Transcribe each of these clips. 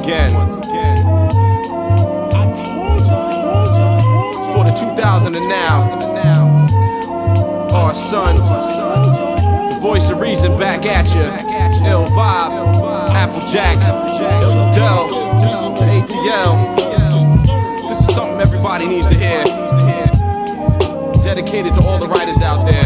again. For the 2000 and now. Our son, the voice of reason back at you. Ill vibe, Applejack, Ill Adele, to ATL. This is something everybody needs to hear. Dedicated to all the writers out there.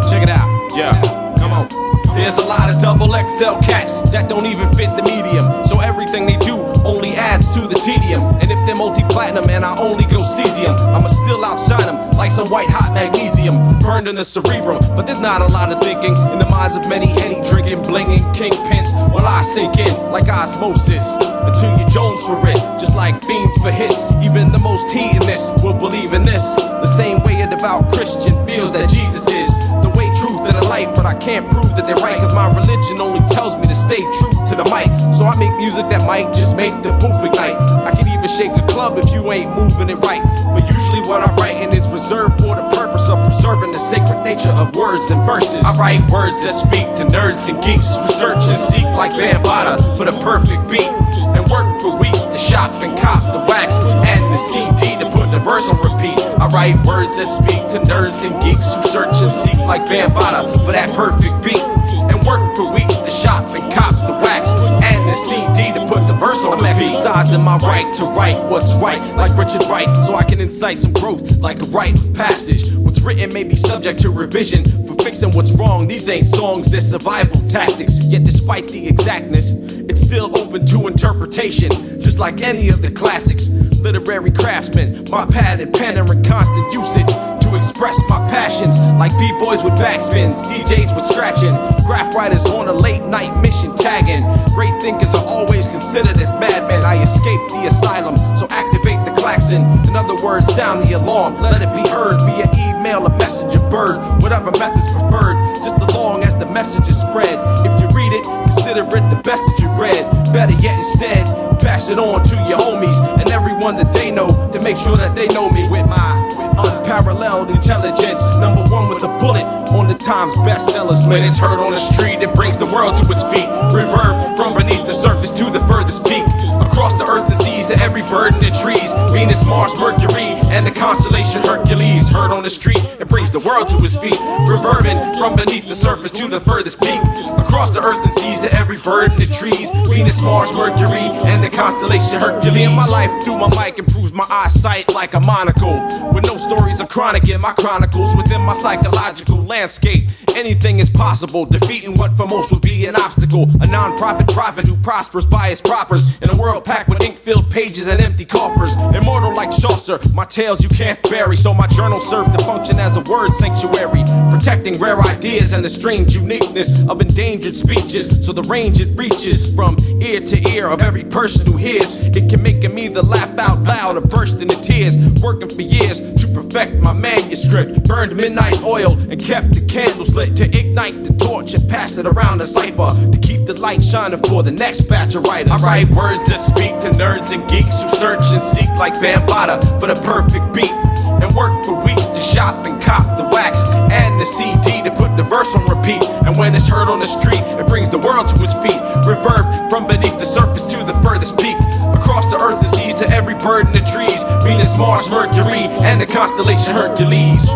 Check it out, yeah, come on. There's a lot of double XL cats that don't even fit the medium, so everything they do only adds to the tedium. And if they're multi-platinum and I only go cesium, I'ma still outshine them like some white hot magnesium burned in the cerebrum. But there's not a lot of thinking in the minds of many Henny drinking, blinging kingpins, while I sink in like osmosis until you Jones for it, just like fiends for hits. Even the most heathenists will believe in this, the same way a devout Christian feels that Jesus is the way, truth, and the light. But I can't prove that they're right, cause my religion only tells me to stay true to the mic. So I make music that might just make the booth ignite. I can even shake a club if you ain't moving it right. But usually what I'm writing is reserved for the purpose of preserving the sacred nature of words and verses. I write words that speak to nerds and geeks who search and seek like Bambaataa for the perfect beat, and work for weeks to shop and cop the wax and the CD to put the verse on repeat. I write words that speak to nerds and geeks who search and seek like Bambaataa for that perfect beat, and work for weeks to shop and cop the wax and the CD to put the verse on repeat. I'm exercising my right to write what's right, like Richard Wright, so I can incite some growth like a rite of passage. What's written may be subject to revision for fixing what's wrong. These ain't songs, they're survival tactics. Yet despite the exactness, it's still open to interpretation, just like any of the classics. Literary craftsmen, my pad and pen are in constant usage to express my passions, like b-boys with backspins, DJs with scratching, graph writers on a late night mission tagging. Great thinkers are always considered as madmen. I escaped the asylum, so activate the klaxon. In other words, sound the alarm, let it be heard via email, a messenger bird, whatever methods preferred, just as long as the message is spread. If you read it, consider it the best that you've read. Better yet, instead, pass it on to your homies and everyone that they know, to make sure that they know me with my unparalleled intelligence. Number one with a bullet on the Times bestsellers list. When it's heard on the street, it brings the world to its feet. Reverb from beneath the surface to the furthest peak, across the earth and seas to every bird in the trees. Venus, Mars, Mercury, and the constellation Hercules. Heard on the street, it brings the world to its feet. Reverbing from beneath the surface to the furthest peak, across the earth and seas to every bird in the trees. Venus, Mars, Mercury, and the constellation Hercules. Seeing my life through my mic improves my eyesight like a monocle, with no stories of chronic in my chronicles. Within my psychological landscape, anything is possible, defeating what for most would be an obstacle. A non-profit prophet who prospers by his propers, in a world packed with ink-filled pages and empty coffers. Immortal like Chaucer, my tales you can't bury, so my journals serve to function as a word sanctuary, protecting rare ideas and the strange uniqueness of endangered speeches, so the range it reaches from ear to ear of every person who hears. It can make me either laugh out loud or burst into tears. Working for years to perfect my manuscript, burned midnight oil and kept the candles lit to ignite the torch and pass it around the cipher, to keep the light shining for the next batch of writers. I write words that speak to nerds and geeks who search and seek like Bambaataa for the perfect beat, and work for weeks to shop and cop the wax and the CD to put the verse on repeat. And when it's heard on the street, it brings the world to its feet. Reverb from beneath the surface to the furthest peak, across the earth and seas to every bird in the trees. Venus, Mars, Mercury, and the constellation Hercules.